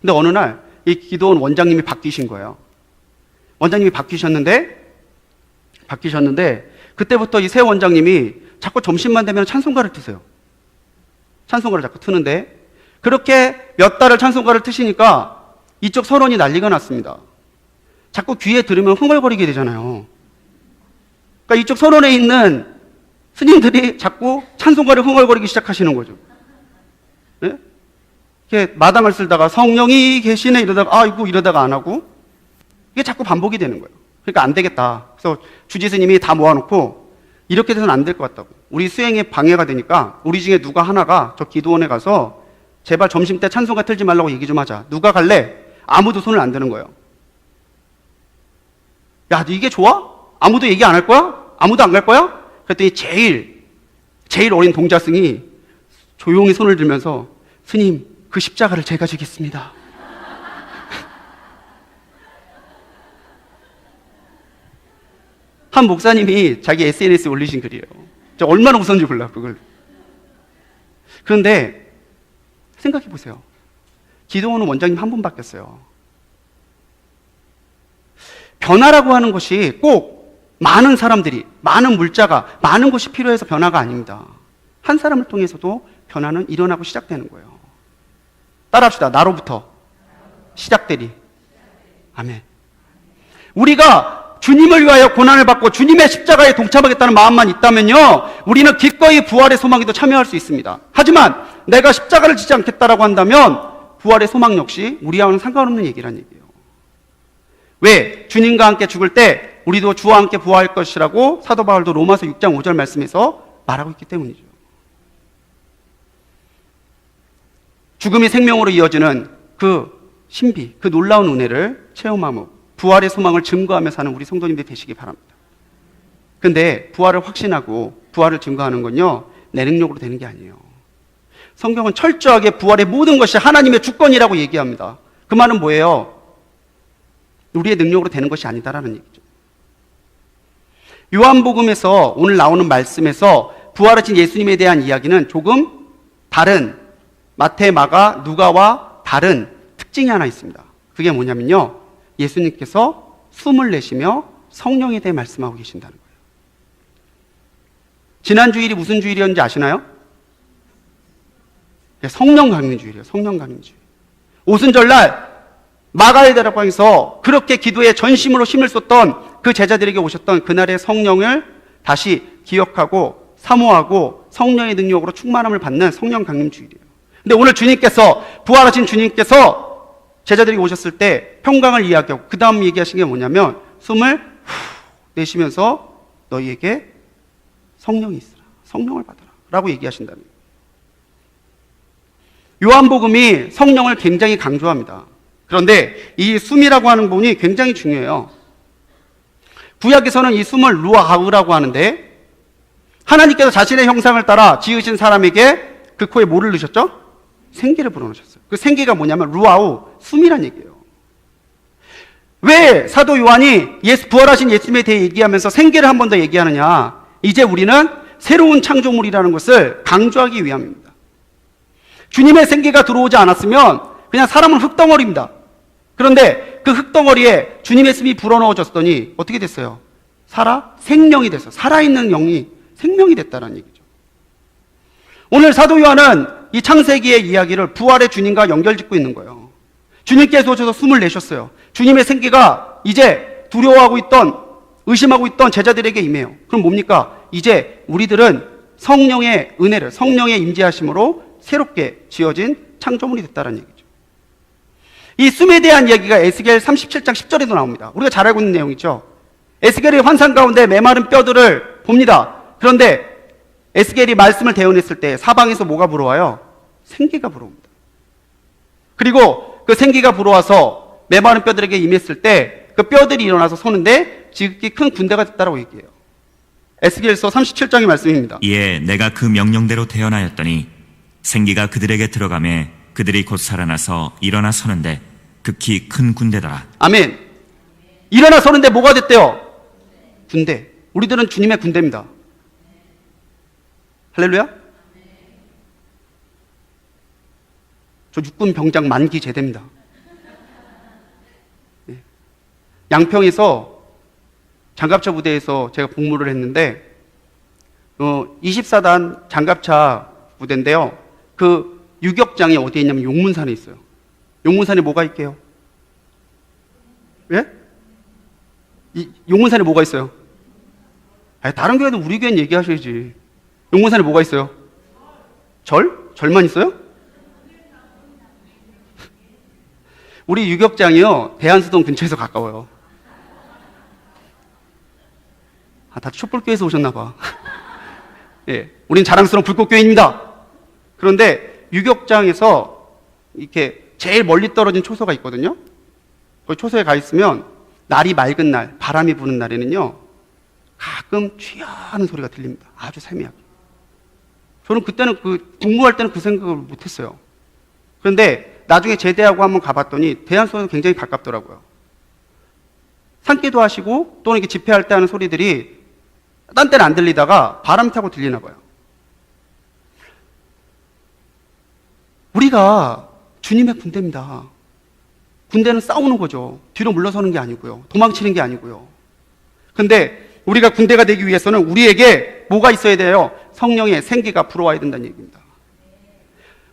근데 어느 날 이 기도원 원장님이 바뀌신 거예요. 원장님이 바뀌셨는데 그때부터 이 새 원장님이 자꾸 점심만 되면 찬송가를 트세요. 찬송가를 자꾸 트는데 그렇게 몇 달을 찬송가를 트시니까 이쪽 선원이 난리가 났습니다. 자꾸 귀에 들으면 흥얼거리게 되잖아요. 그러니까 이쪽 선원에 있는 스님들이 자꾸 찬송가를 흥얼거리기 시작하시는 거죠. 네? 이렇게 마당을 쓸다가 성령이 계시네 이러다가 아이고 이러다가 안 하고 이게 자꾸 반복이 되는 거예요. 그러니까 안 되겠다. 그래서 주지스님이 다 모아놓고 이렇게 돼서는 안 될 것 같다고. 우리 수행에 방해가 되니까 우리 중에 누가 하나가 저 기도원에 가서 제발 점심 때 찬송가 틀지 말라고 얘기 좀 하자. 누가 갈래? 아무도 손을 안 드는 거예요. 야, 이게 좋아? 아무도 얘기 안 할 거야? 아무도 안 갈 거야? 그랬더니 제일 어린 동자승이 조용히 손을 들면서 스님, 그 십자가를 제가 지겠습니다. 한 목사님이 자기 SNS에 올리신 글이에요. 저 얼마나 웃었는지 몰라, 그걸. 그런데 생각해 보세요. 기도원은 원장님 한 분 바뀌었어요. 변화라고 하는 것이 꼭 많은 사람들이, 많은 물자가, 많은 것이 필요해서 변화가 아닙니다. 한 사람을 통해서도 변화는 일어나고 시작되는 거예요. 따라합시다. 나로부터 시작되리. 아멘. 우리가 주님을 위하여 고난을 받고 주님의 십자가에 동참하겠다는 마음만 있다면요, 우리는 기꺼이 부활의 소망에도 참여할 수 있습니다. 하지만 내가 십자가를 지지 않겠다라고 한다면 부활의 소망 역시 우리와는 상관없는 얘기란 얘기예요. 왜? 주님과 함께 죽을 때 우리도 주와 함께 부활할 것이라고 사도 바울도 로마서 6장 5절 말씀에서 말하고 있기 때문이죠. 죽음이 생명으로 이어지는 그 신비, 그 놀라운 은혜를 체험하며 부활의 소망을 증거하며 사는 우리 성도님들이 되시기 바랍니다. 근데 부활을 확신하고 부활을 증거하는 건요, 내 능력으로 되는 게 아니에요. 성경은 철저하게 부활의 모든 것이 하나님의 주권이라고 얘기합니다. 그 말은 뭐예요? 우리의 능력으로 되는 것이 아니다라는 얘기죠. 요한복음에서 오늘 나오는 말씀에서 부활하신 예수님에 대한 이야기는 조금 다른, 마태, 마가, 누가와 다른 특징이 하나 있습니다. 그게 뭐냐면요, 예수님께서 숨을 내쉬며 성령에 대해 말씀하고 계신다는 거예요. 지난 주일이 무슨 주일이었는지 아시나요? 성령 강림 주일이에요. 성령 강림 주일. 오순절날 마가의 다락방에서 그렇게 기도에 전심으로 힘을 쏟던 그 제자들에게 오셨던 그날의 성령을 다시 기억하고 사모하고 성령의 능력으로 충만함을 받는 성령 강림 주일이에요. 근데 오늘 주님께서, 부활하신 주님께서 제자들이 오셨을 때 평강을 이야기하고 그 다음 얘기하신 게 뭐냐면 숨을 후 내쉬면서 너희에게 성령이 있으라. 성령을 받아라. 라고 얘기하신다는 거예요. 요한복음이 성령을 굉장히 강조합니다. 그런데 이 숨이라고 하는 부분이 굉장히 중요해요. 구약에서는 이 숨을 루아하우라고 하는데 하나님께서 자신의 형상을 따라 지으신 사람에게 그 코에 뭐를 넣으셨죠? 생기를 불어넣으셨어요. 그 생기가 뭐냐면 루아우, 숨이란 얘기예요. 왜 사도 요한이 부활하신 예수님에 대해 얘기하면서 생기를 한 번 더 얘기하느냐? 이제 우리는 새로운 창조물이라는 것을 강조하기 위함입니다. 주님의 생기가 들어오지 않았으면 그냥 사람은 흙덩어리입니다. 그런데 그 흙덩어리에 주님의 숨이 불어넣어졌더니 어떻게 됐어요? 생명이 됐어요. 살아있는 영이 생명이 됐다는 얘기죠. 오늘 사도 요한은 이 창세기의 이야기를 부활의 주님과 연결짓고 있는 거예요. 주님께서 오셔서 숨을 내셨어요. 주님의 생기가 이제 두려워하고 있던, 의심하고 있던 제자들에게 임해요. 그럼 뭡니까? 이제 우리들은 성령의 은혜를, 성령의 임재하심으로 새롭게 지어진 창조물이 됐다는 얘기죠. 이 숨에 대한 이야기가 에스겔 37장 10절에도 나옵니다. 우리가 잘 알고 있는 내용이죠. 에스겔이 환상 가운데 메마른 뼈들을 봅니다. 그런데 에스겔이 말씀을 대언했을 때 사방에서 뭐가 불어와요? 생기가 불어옵니다. 그리고 그 생기가 불어와서 메마른 뼈들에게 임했을 때 그 뼈들이 일어나서 서는데 지극히 큰 군대가 됐다라고 얘기해요. 에스겔서 37장의 말씀입니다. 이에 내가 그 명령대로 태어나였더니 생기가 그들에게 들어가매 그들이 곧 살아나서 일어나 서는데 극히 큰 군대다. 아멘. 일어나 서는데 뭐가 됐대요? 군대. 우리들은 주님의 군대입니다. 할렐루야? 저 육군 병장 만기 제대입니다. 양평에서 장갑차 부대에서 제가 복무를 했는데 24단 장갑차 부대인데요. 그 유격장이 어디에 있냐면 용문산에 있어요. 용문산에 뭐가 있게요? 예? 용문산에 뭐가 있어요? 아니, 다른 교회도 우리 교회는 얘기하셔야지. 용문산에 뭐가 있어요? 절만 있어요? 우리 유격장이요, 대한수동 근처에서 가까워요. 다 촛불교회에서 오셨나봐. 예, 우린 자랑스러운 불꽃교회입니다. 그런데 유격장에서 이렇게 제일 멀리 떨어진 초소가 있거든요. 거기 초소에 가 있으면 날이 맑은 날, 바람이 부는 날에는요, 가끔 취하는 소리가 들립니다. 아주 세미하게. 저는 그때는 복무할 때는 그 생각을 못했어요. 그런데 나중에 제대하고 한번 가봤더니 대한수동에 굉장히 가깝더라고요. 산기도 하시고 또는 이렇게 집회할 때 하는 소리들이 딴 때는 안 들리다가 바람 타고 들리나 봐요. 우리가 주님의 군대입니다. 군대는 싸우는 거죠. 뒤로 물러서는 게 아니고요. 도망치는 게 아니고요. 근데 우리가 군대가 되기 위해서는 우리에게 뭐가 있어야 돼요? 성령의 생기가 불어와야 된다는 얘기입니다.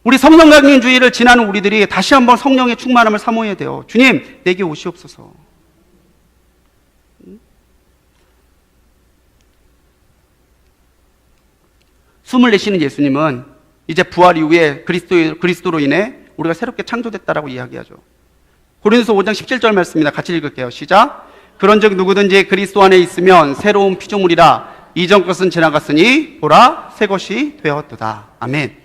우리 성령강림주의를 지나는 우리들이 다시 한번 성령의 충만함을 사모해야 돼요. 주님, 내게 오시옵소서. 숨을 내쉬는 예수님은 이제 부활 이후에 그리스도로 인해 우리가 새롭게 창조됐다라고 이야기하죠. 고린도서 5장 17절 말씀입니다. 같이 읽을게요. 시작. 그런즉 누구든지 그리스도 안에 있으면 새로운 피조물이라. 이전 것은 지나갔으니 보라 새 것이 되었도다. 아멘.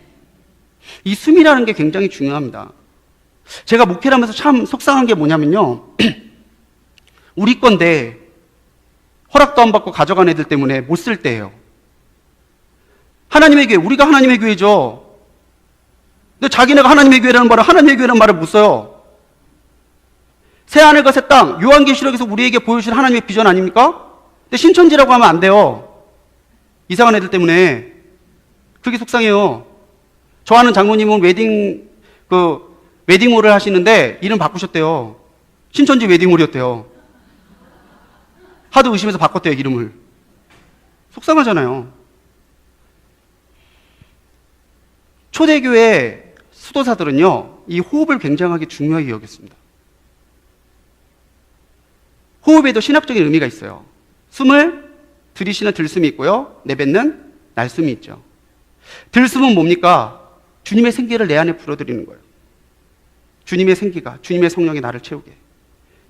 이 숨이라는 게 굉장히 중요합니다. 제가 목회를 하면서 참 속상한 게 뭐냐면요. 우리 건데 허락도 안 받고 가져간 애들 때문에 못 쓸 때예요. 하나님의 교회, 우리가 하나님의 교회죠. 근데 자기네가 하나님의 교회라는 말을 하나님의 교회라는 말을 못 써요. 새하늘과 새 땅, 요한계시록에서 우리에게 보여주신 하나님의 비전 아닙니까? 근데 신천지라고 하면 안 돼요. 이상한 애들 때문에. 그게 속상해요. 저 아는 장로님은 웨딩홀을 하시는데 이름 바꾸셨대요. 신천지 웨딩홀이었대요. 하도 의심해서 바꿨대요, 이름을. 속상하잖아요. 초대교회 수도사들은요, 이 호흡을 굉장하게 중요하게 여겼습니다. 호흡에도 신학적인 의미가 있어요. 숨을 들이쉬는 들숨이 있고요, 내뱉는 날숨이 있죠. 들숨은 뭡니까? 주님의 생기를 내 안에 불어들이는 거예요. 주님의 생기가, 주님의 성령이 나를 채우게.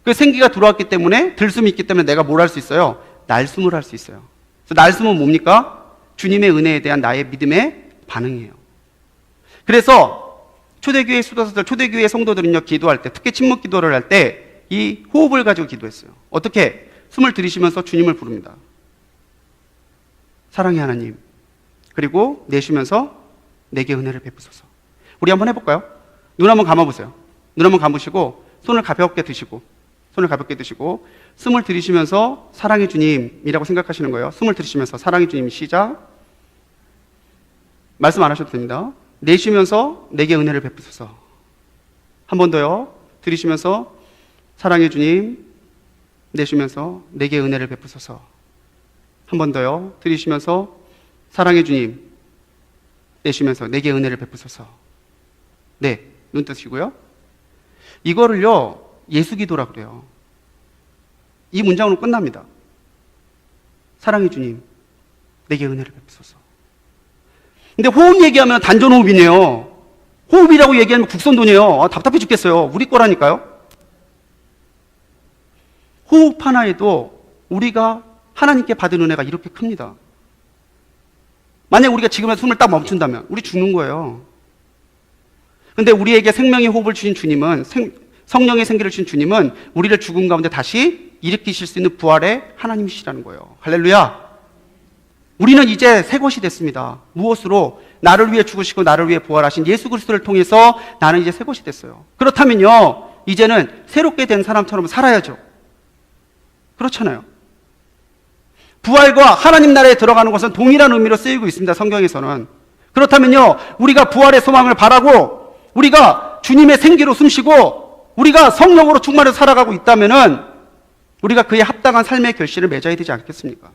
그 생기가 들어왔기 때문에, 들숨이 있기 때문에 내가 뭘 할 수 있어요? 날숨을 할 수 있어요. 그래서 날숨은 뭡니까? 주님의 은혜에 대한 나의 믿음의 반응이에요. 그래서 초대교회 수도사들, 초대교회 성도들은요, 기도할 때, 특히 침묵 기도를 할 때 이 호흡을 가지고 기도했어요. 어떻게? 숨을 들이쉬면서 주님을 부릅니다. 사랑의 하나님. 그리고 내쉬면서 내게 은혜를 베푸소서. 우리 한번 해볼까요? 눈 한번 감아보세요. 눈 한번 감으시고 손을 가볍게 드시고 숨을 들이쉬면서 사랑의 주님이라고 생각하시는 거예요. 숨을 들이쉬면서 사랑의 주님 시작. 말씀 안 하셔도 됩니다. 내쉬면서 내게 은혜를 베푸소서. 한 번 더요. 들이쉬면서 사랑의 주님, 내쉬면서 내게 은혜를 베푸소서. 한 번 더요. 들이쉬면서 사랑의 주님, 내쉬면서 내게 은혜를 베푸소서. 네, 눈 뜨시고요. 이거를요, 예수 기도라 그래요. 이 문장으로 끝납니다. 사랑의 주님, 내게 은혜를 베푸소서. 근데 호흡 얘기하면 단전호흡이네요. 호흡이라고 얘기하면 국선돈이에요. 답답해 죽겠어요. 우리 거라니까요. 호흡 하나에도 우리가 하나님께 받은 은혜가 이렇게 큽니다. 만약 우리가 지금의 숨을 딱 멈춘다면 우리 죽는 거예요. 근데 우리에게 생명의 호흡을 주신 주님은, 성령의 생기를 주신 주님은 우리를 죽은 가운데 다시 일으키실 수 있는 부활의 하나님이시라는 거예요. 할렐루야. 우리는 이제 새 것이 됐습니다. 무엇으로? 나를 위해 죽으시고 나를 위해 부활하신 예수 그리스도를 통해서 나는 이제 새 것이 됐어요. 그렇다면요, 이제는 새롭게 된 사람처럼 살아야죠. 그렇잖아요. 부활과 하나님 나라에 들어가는 것은 동일한 의미로 쓰이고 있습니다. 성경에서는. 그렇다면요, 우리가 부활의 소망을 바라고 우리가 주님의 생기로 숨쉬고 우리가 성령으로 충만해서 살아가고 있다면은 우리가 그에 합당한 삶의 결실을 맺어야 되지 않겠습니까?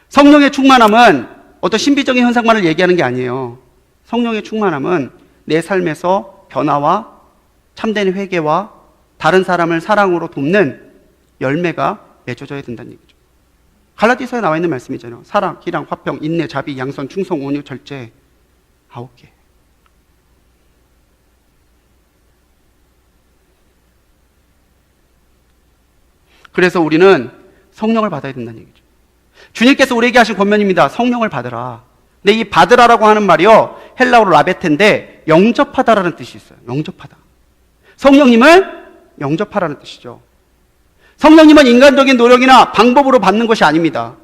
성령의 충만함은 어떤 신비적인 현상만을 얘기하는 게 아니에요. 성령의 충만함은 내 삶에서 변화와 참된 회개와 다른 사람을 사랑으로 돕는 열매가 맺어져야 된다는 얘기죠. 갈라디아서에 나와 있는 말씀이잖아요. 사랑, 기랑, 화평, 인내, 자비, 양선, 충성, 온유, 절제 9개. 그래서 우리는 성령을 받아야 된다는 얘기죠. 주님께서 우리에게 하신 권면입니다. 성령을 받으라. 근데 이 받으라라고 하는 말이요, 헬라어로 라베테인데 영접하다라는 뜻이 있어요. 영접하다. 성령님을 영접하라는 뜻이죠. 성령님은 인간적인 노력이나 방법으로 받는 것이 아닙니다.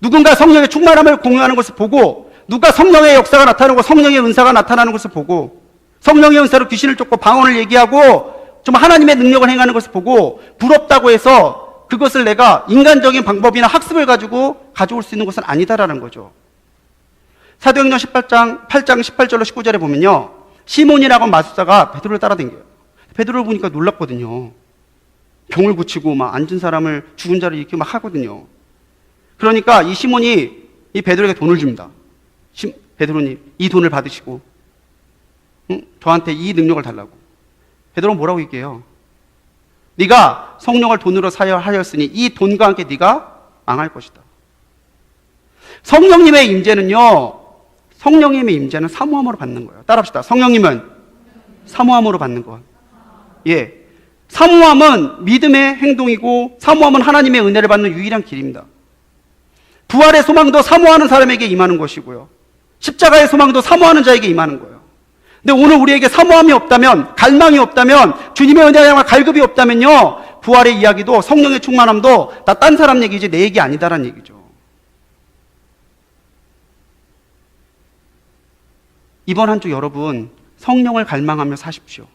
누군가 성령의 충만함을 공유하는 것을 보고, 누가 성령의 역사가 나타나고 성령의 은사가 나타나는 것을 보고, 성령의 은사로 귀신을 쫓고 방언을 얘기하고 좀 하나님의 능력을 행하는 것을 보고 부럽다고 해서 그것을 내가 인간적인 방법이나 학습을 가지고 가져올 수 있는 것은 아니다라는 거죠. 사도행전 8장 18절로 19절에 보면요, 시몬이라고 마술사가 베드로를 따라다녀요. 베드로를 보니까 놀랐거든요. 병을 고치고 막 앉은 사람을, 죽은 자를 일으키고 막 하거든요. 그러니까 이 시몬이 이 베드로에게 돈을 줍니다. 베드로님, 이 돈을 받으시고 저한테 이 능력을 달라고. 베드로는 뭐라고 얘기해요? 네가 성령을 돈으로 사여하였으니 이 돈과 함께 네가 망할 것이다. 성령님의 임재는요, 성령님의 임재는 사모함으로 받는 거예요. 따라합시다. 성령님은 사모함으로 받는 것. 예. 사모함은 믿음의 행동이고 사모함은 하나님의 은혜를 받는 유일한 길입니다. 부활의 소망도 사모하는 사람에게 임하는 것이고요, 십자가의 소망도 사모하는 자에게 임하는 거예요. 근데 오늘 우리에게 사모함이 없다면, 갈망이 없다면, 주님의 은혜에 향한 갈급이 없다면요, 부활의 이야기도 성령의 충만함도 다 딴 사람 얘기지 내 얘기 아니다라는 얘기죠. 이번 한 주 여러분 성령을 갈망하며 사십시오.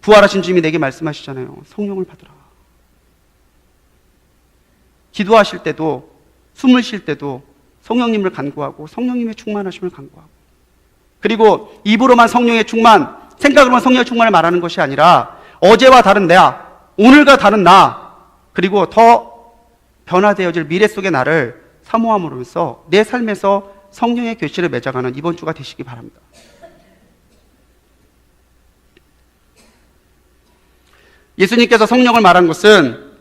부활하신 주님이 내게 말씀하시잖아요. 성령을 받으라. 기도하실 때도, 숨을 쉴 때도 성령님을 간구하고 성령님의 충만하심을 간구하고, 그리고 입으로만 성령의 충만, 생각으로만 성령의 충만을 말하는 것이 아니라 어제와 다른 나, 오늘과 다른 나, 그리고 더 변화되어질 미래 속의 나를 사모함으로써 내 삶에서 성령의 결실을 맺어가는 이번 주가 되시기 바랍니다. 예수님께서 성령을 말한 것은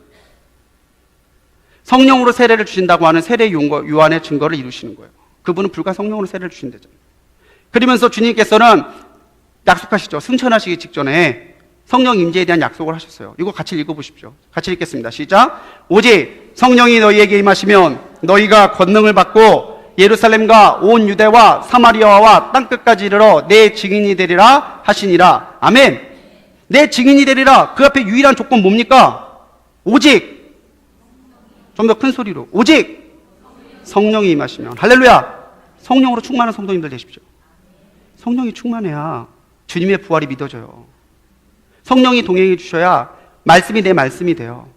성령으로 세례를 주신다고 하는 세례 요한의 증거를 이루시는 거예요. 그분은 불과 성령으로 세례를 주신대잖아요. 그러면서 주님께서는 약속하시죠. 승천하시기 직전에 성령 임재에 대한 약속을 하셨어요. 이거 같이 읽어보십시오. 같이 읽겠습니다. 시작. 오직 성령이 너희에게 임하시면 너희가 권능을 받고 예루살렘과 온 유대와 사마리아와 땅끝까지 이르러 내 증인이 되리라 하시니라. 아멘. 내 증인이 되리라. 그 앞에 유일한 조건 뭡니까? 오직. 좀 더 큰 소리로. 오직 성령이 임하시면. 할렐루야. 성령으로 충만한 성도님들 되십시오. 성령이 충만해야 주님의 부활이 믿어져요. 성령이 동행해 주셔야 말씀이 내 말씀이 돼요.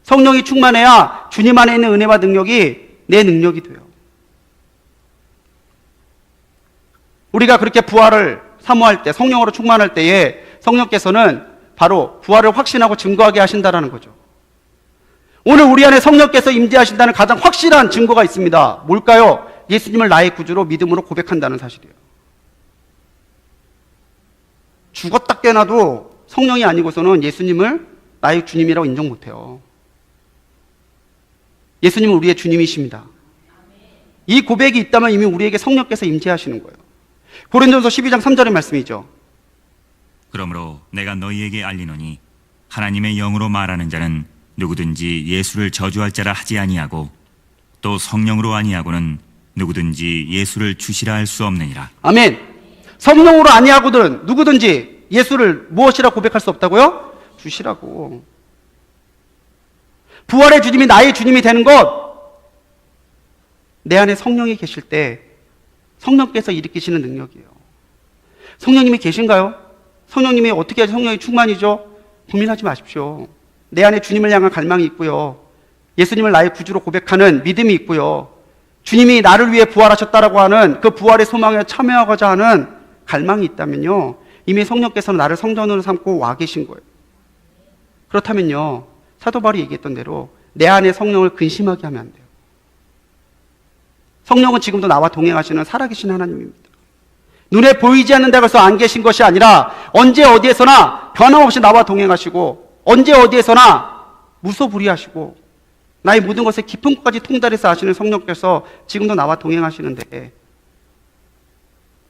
성령이 충만해야 주님 안에 있는 은혜와 능력이 내 능력이 돼요. 우리가 그렇게 부활을 사모할 때, 성령으로 충만할 때에 성령께서는 바로 부활을 확신하고 증거하게 하신다라는 거죠. 오늘 우리 안에 성령께서 임재하신다는 가장 확실한 증거가 있습니다. 뭘까요? 예수님을 나의 구주로 믿음으로 고백한다는 사실이에요. 죽었다 깨어나도 성령이 아니고서는 예수님을 나의 주님이라고 인정 못해요. 예수님은 우리의 주님이십니다. 이 고백이 있다면 이미 우리에게 성령께서 임재하시는 거예요. 고린도전서 12장 3절의 말씀이죠. 그러므로 내가 너희에게 알리노니 하나님의 영으로 말하는 자는 누구든지 예수를 저주할 자라 하지 아니하고 또 성령으로 아니하고는 누구든지 예수를 주시라 할 수 없느니라. 아멘. 성령으로 아니하고는 누구든지 예수를 무엇이라 고백할 수 없다고요? 주시라고. 부활의 주님이 나의 주님이 되는 것, 내 안에 성령이 계실 때 성령께서 일으키시는 능력이에요. 성령님이 계신가요? 성령님이 어떻게 해야 성령이 충만이죠? 고민하지 마십시오. 내 안에 주님을 향한 갈망이 있고요. 예수님을 나의 구주로 고백하는 믿음이 있고요. 주님이 나를 위해 부활하셨다라고 하는 그 부활의 소망에 참여하고자 하는 갈망이 있다면요, 이미 성령께서는 나를 성전으로 삼고 와 계신 거예요. 그렇다면요, 사도 바울이 얘기했던 대로 내 안에 성령을 근심하게 하면 안 돼요. 성령은 지금도 나와 동행하시는 살아계신 하나님입니다. 눈에 보이지 않는 데서 안 계신 것이 아니라 언제 어디에서나 변함없이 나와 동행하시고 언제 어디에서나 무소불위하시고 나의 모든 것에 깊은 곳까지 통달해서 아시는 성령께서 지금도 나와 동행하시는데,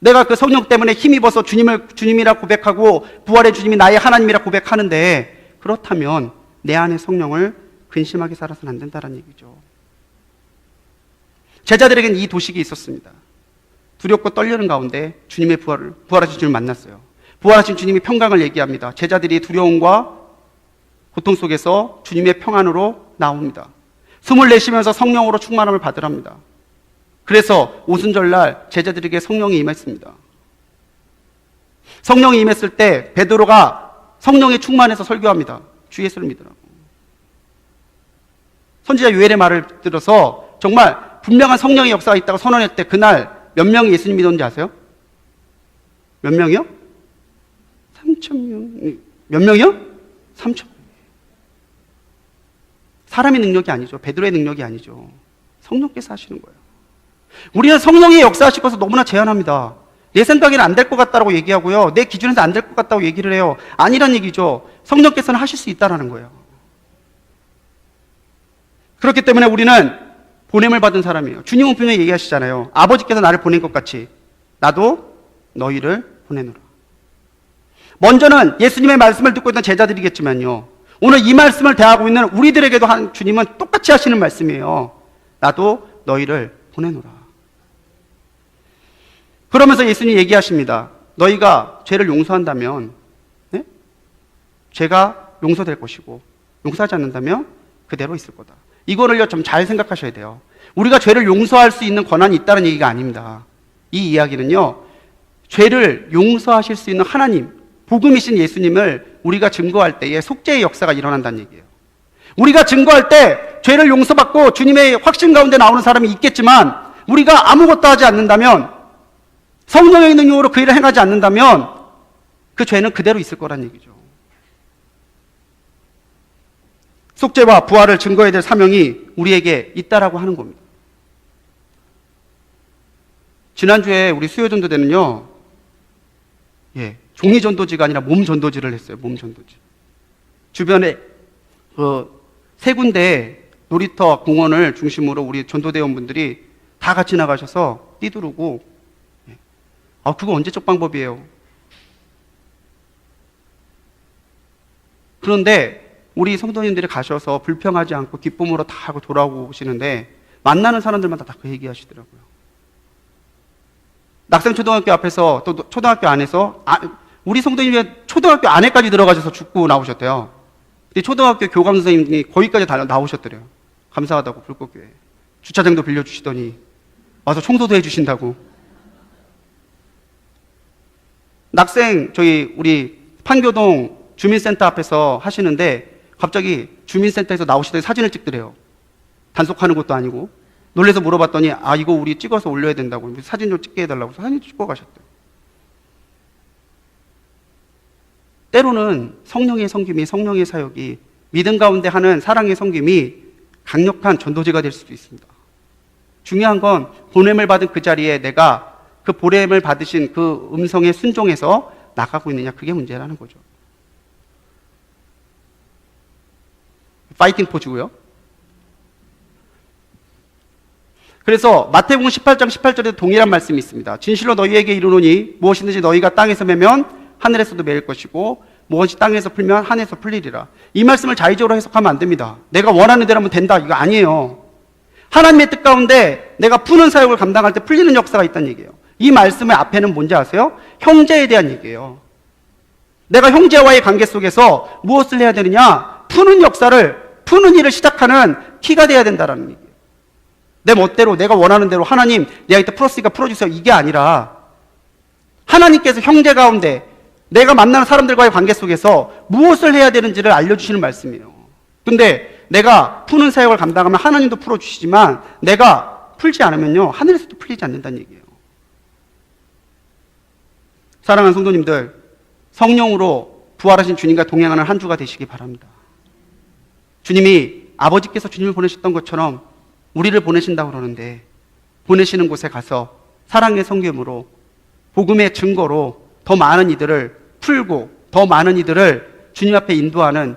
내가 그 성령 때문에 힘입어서 주님을 주님이라 고백하고 부활의 주님이 나의 하나님이라 고백하는데, 그렇다면 내 안에 성령을 근심하게 살아서는 안 된다는 얘기죠. 제자들에게는 이 도식이 있었습니다. 두렵고 떨리는 가운데 주님의 부활하신 주님을 만났어요. 부활하신 주님이 평강을 얘기합니다. 제자들이 두려움과 고통 속에서 주님의 평안으로 나옵니다. 숨을 내쉬면서 성령으로 충만함을 받으랍니다. 그래서 오순절날 제자들에게 성령이 임했습니다. 성령이 임했을 때 베드로가 성령에 충만해서 설교합니다. 주 예수를 믿으라고. 선지자 요엘의 말을 들어서 정말 분명한 성령의 역사가 있다고 선언할 때 그날 몇 명이 예수님 믿었는지 아세요? 몇 명이요? 3,000명. 몇 명이요? 3,000명. 사람의 능력이 아니죠. 베드로의 능력이 아니죠. 성령께서 하시는 거예요. 우리는 성령의 역사하실 것을 너무나 제한합니다. 내 생각에는 안 될 것 같다고 얘기하고요, 내 기준에서 안 될 것 같다고 얘기를 해요. 아니란 얘기죠. 성령께서는 하실 수 있다는 거예요. 그렇기 때문에 우리는 보냄을 받은 사람이에요. 주님은 분명히 얘기하시잖아요. 아버지께서 나를 보낸 것 같이 나도 너희를 보내노라. 먼저는 예수님의 말씀을 듣고 있던 제자들이겠지만요, 오늘 이 말씀을 대하고 있는 우리들에게도 한 주님은 똑같이 하시는 말씀이에요. 나도 너희를 보내노라. 그러면서 예수님이 얘기하십니다. 너희가 죄를 용서한다면, 네? 죄가 용서될 것이고 용서하지 않는다면 그대로 있을 거다. 이거를요, 좀 잘 생각하셔야 돼요. 우리가 죄를 용서할 수 있는 권한이 있다는 얘기가 아닙니다. 이 이야기는요, 죄를 용서하실 수 있는 하나님, 복음이신 예수님을 우리가 증거할 때에 속죄의 역사가 일어난다는 얘기예요. 우리가 증거할 때 죄를 용서받고 주님의 확신 가운데 나오는 사람이 있겠지만, 우리가 아무것도 하지 않는다면, 성령의 능력으로 그 일을 행하지 않는다면 그 죄는 그대로 있을 거란 얘기죠. 속죄와 부활을 증거해야 될 사명이 우리에게 있다라고 하는 겁니다. 지난주에 우리 수요전도 때는요, 종이 전도지가 아니라 몸 전도지를 했어요. 몸 전도지. 주변에 세 군데 놀이터 공원을 중심으로 우리 전도대원분들이 다 같이 나가셔서 띠두르고, 그거 언제적 방법이에요? 그런데 우리 성도님들이 가셔서 불평하지 않고 기쁨으로 다 하고 돌아오시는데 만나는 사람들마다 다 그 얘기 하시더라고요. 낙생초등학교 앞에서 또 초등학교 안에서 우리 성도님이 초등학교 안에까지 들어가셔서 죽고 나오셨대요. 근데 초등학교 교감 선생님이 거기까지 다 나오셨더래요. 감사하다고 불꽃교회. 주차장도 빌려주시더니 와서 청소도 해주신다고. 낙생 우리 판교동 주민센터 앞에서 하시는데 갑자기 주민센터에서 나오시더니 사진을 찍더래요. 단속하는 것도 아니고. 놀래서 물어봤더니 이거 우리 찍어서 올려야 된다고 사진 좀 찍게 해달라고 사진 찍고 가셨대요. 때로는 성령의 섬김이, 성령의 사역이, 믿음 가운데 하는 사랑의 섬김이 강력한 전도제가 될 수도 있습니다. 중요한 건 보냄을 받은 그 자리에 내가 그 보냄을 받으신 그 음성에 순종해서 나가고 있느냐, 그게 문제라는 거죠. 파이팅 포즈고요. 그래서 마태복음 18장 18절에 동일한 말씀이 있습니다. 진실로 너희에게 이르노니 무엇이든지 너희가 땅에서 매면 하늘에서도 매일 것이고 무엇이 땅에서 풀면 하늘에서 풀리리라. 이 말씀을 자의적으로 해석하면 안 됩니다. 내가 원하는 대로 하면 된다, 이거 아니에요. 하나님의 뜻 가운데 내가 푸는 사역을 감당할 때 풀리는 역사가 있다는 얘기예요. 이 말씀의 앞에는 뭔지 아세요? 형제에 대한 얘기예요. 내가 형제와의 관계 속에서 무엇을 해야 되느냐? 푸는 일을 시작하는 키가 돼야 된다는 얘기예요. 내 멋대로 내가 원하는 대로 하나님 내가 이때 풀었으니까 풀어주세요, 이게 아니라 하나님께서 형제 가운데 내가 만나는 사람들과의 관계 속에서 무엇을 해야 되는지를 알려주시는 말씀이에요. 근데 내가 푸는 사역을 감당하면 하나님도 풀어주시지만 내가 풀지 않으면요, 하늘에서도 풀리지 않는다는 얘기예요. 사랑하는 성도님들, 성령으로 부활하신 주님과 동행하는 한 주가 되시기 바랍니다. 주님이 아버지께서 주님을 보내셨던 것처럼 우리를 보내신다고 그러는데 보내시는 곳에 가서 사랑의 섬김으로 복음의 증거로 더 많은 이들을 풀고 더 많은 이들을 주님 앞에 인도하는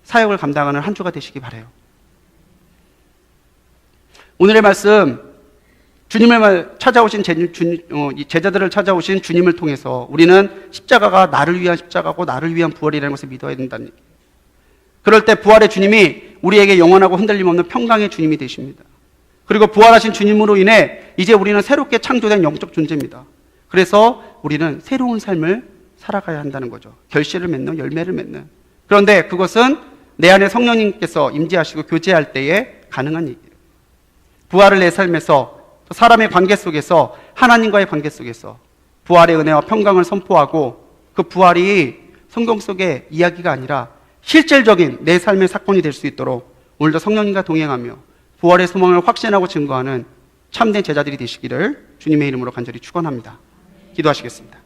사역을 감당하는 한 주가 되시기 바라요. 오늘의 말씀, 주님을 찾아오신 제자들을 찾아오신 주님을 통해서 우리는 십자가가 나를 위한 십자가고 나를 위한 부활이라는 것을 믿어야 된다는 얘기예요. 그럴 때 부활의 주님이 우리에게 영원하고 흔들림 없는 평강의 주님이 되십니다. 그리고 부활하신 주님으로 인해 이제 우리는 새롭게 창조된 영적 존재입니다. 그래서 우리는 새로운 삶을 살아가야 한다는 거죠. 결실을 맺는, 열매를 맺는. 그런데 그것은 내 안에 성령님께서 임재하시고 교제할 때에 가능한 얘기예요. 부활을 내 삶에서, 사람의 관계 속에서, 하나님과의 관계 속에서 부활의 은혜와 평강을 선포하고 그 부활이 성경 속의 이야기가 아니라 실질적인 내 삶의 사건이 될 수 있도록 오늘도 성령님과 동행하며 부활의 소망을 확신하고 증거하는 참된 제자들이 되시기를 주님의 이름으로 간절히 축원합니다. 기도하시겠습니다.